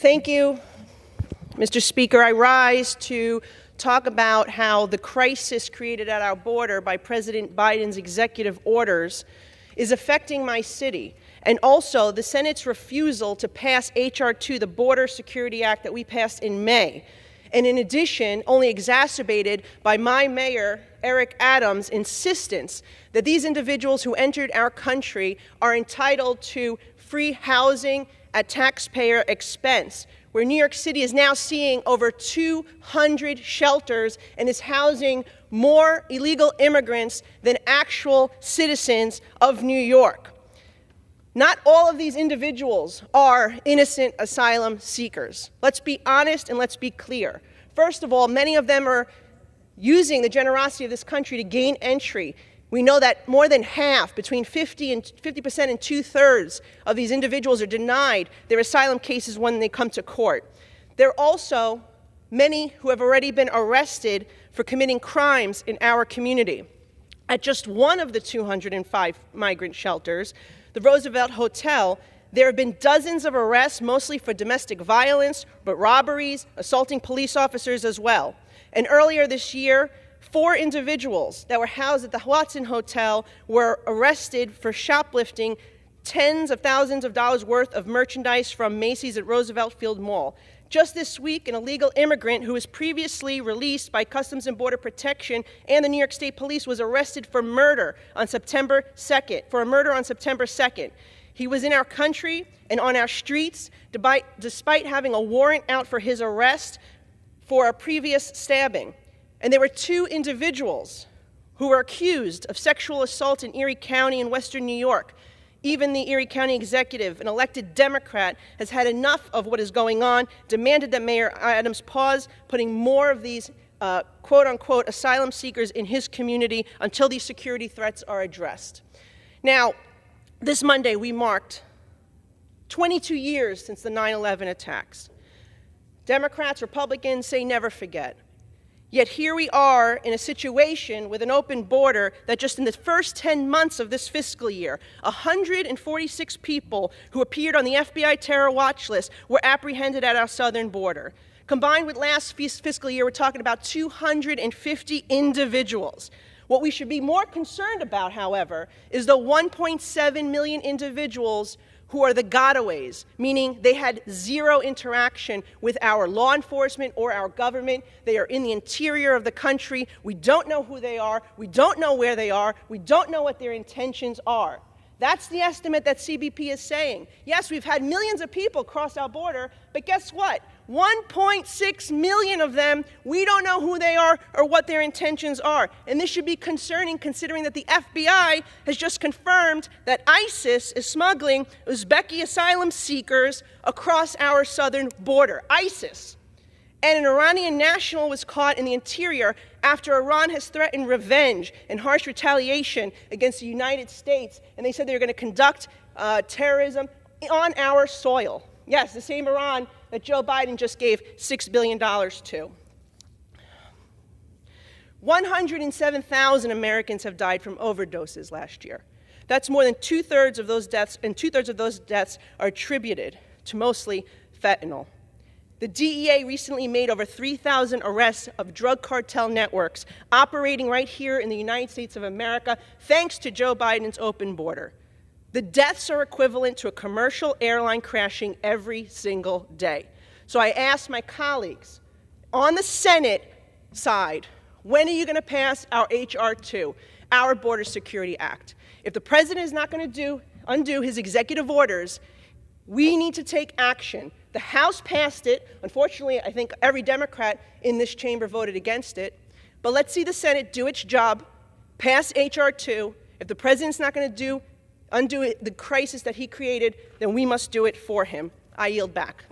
Thank you, Mr. Speaker. I rise to talk about how the crisis created at our border by President Biden's executive orders is affecting my city, and also the Senate's refusal to pass H.R. 2, the Border Security Act that we passed in May, and in addition, only exacerbated by my mayor, Eric Adams' insistence that these individuals who entered our country are entitled to free housing at taxpayer expense, where New York City is now seeing over 200 shelters and is housing more illegal immigrants than actual citizens of New York. Not all of these individuals are innocent asylum seekers. Let's be honest and let's be clear. First of all, many of them are using the generosity of this country to gain entry. We know that more than half, between 50% and two-thirds of these individuals are denied their asylum cases when they come to court. There are also many who have already been arrested for committing crimes in our community. At just one of the 205 migrant shelters, the Roosevelt Hotel, there have been dozens of arrests, mostly for domestic violence, but robberies, assaulting police officers as well. And earlier this year, 4 individuals that were housed at the Watson Hotel were arrested for shoplifting tens of thousands of dollars worth of merchandise from Macy's at Roosevelt Field Mall. Just this week, an illegal immigrant who was previously released by Customs and Border Protection and the New York State Police was arrested for murder on September 2nd. He was in our country and on our streets despite having a warrant out for his arrest for a previous stabbing. And there were 2 individuals who were accused of sexual assault in Erie County in Western New York. Even the Erie County executive, an elected Democrat, has had enough of what is going on, demanded that Mayor Adams pause putting more of these quote-unquote asylum seekers in his community until these security threats are addressed. Now, this Monday we marked 22 years since the 9/11 attacks. Democrats, Republicans say never forget. Yet here we are in a situation with an open border that just in the first 10 months of this fiscal year, 146 people who appeared on the FBI terror watch list were apprehended at our southern border. Combined with last fiscal year, we're talking about 250 individuals. What we should be more concerned about, however, is the 1.7 million individuals who are the gotaways, meaning they had zero interaction with our law enforcement or our government. They are in the interior of the country. We don't know who they are. We don't know where they are. We don't know what their intentions are. That's the estimate that CBP is saying. Yes, we've had millions of people cross our border, but guess what? 1.6 million of them, we don't know who they are or what their intentions are. And this should be concerning considering that the FBI has just confirmed that ISIS is smuggling Uzbeki asylum seekers across our southern border. ISIS. And an Iranian national was caught in the interior after Iran has threatened revenge and harsh retaliation against the United States. And they said they were going to conduct terrorism on our soil. Yes, the same Iran that Joe Biden just gave $6 billion to. 107,000 Americans have died from overdoses last year. That's more than two-thirds of those deaths, and two-thirds of those deaths are attributed to mostly fentanyl. The DEA recently made over 3,000 arrests of drug cartel networks operating right here in the United States of America, thanks to Joe Biden's open border. The deaths are equivalent to a commercial airline crashing every single day. So I ask my colleagues, on the Senate side, when are you going to pass our H.R. 2, our Border Security Act? If the president is not going to undo his executive orders, we need to take action. The House passed it. Unfortunately, I think every Democrat in this chamber voted against it. But let's see the Senate do its job, pass H.R. 2. If the president's not going to undo the crisis that he created, then we must do it for him. I yield back.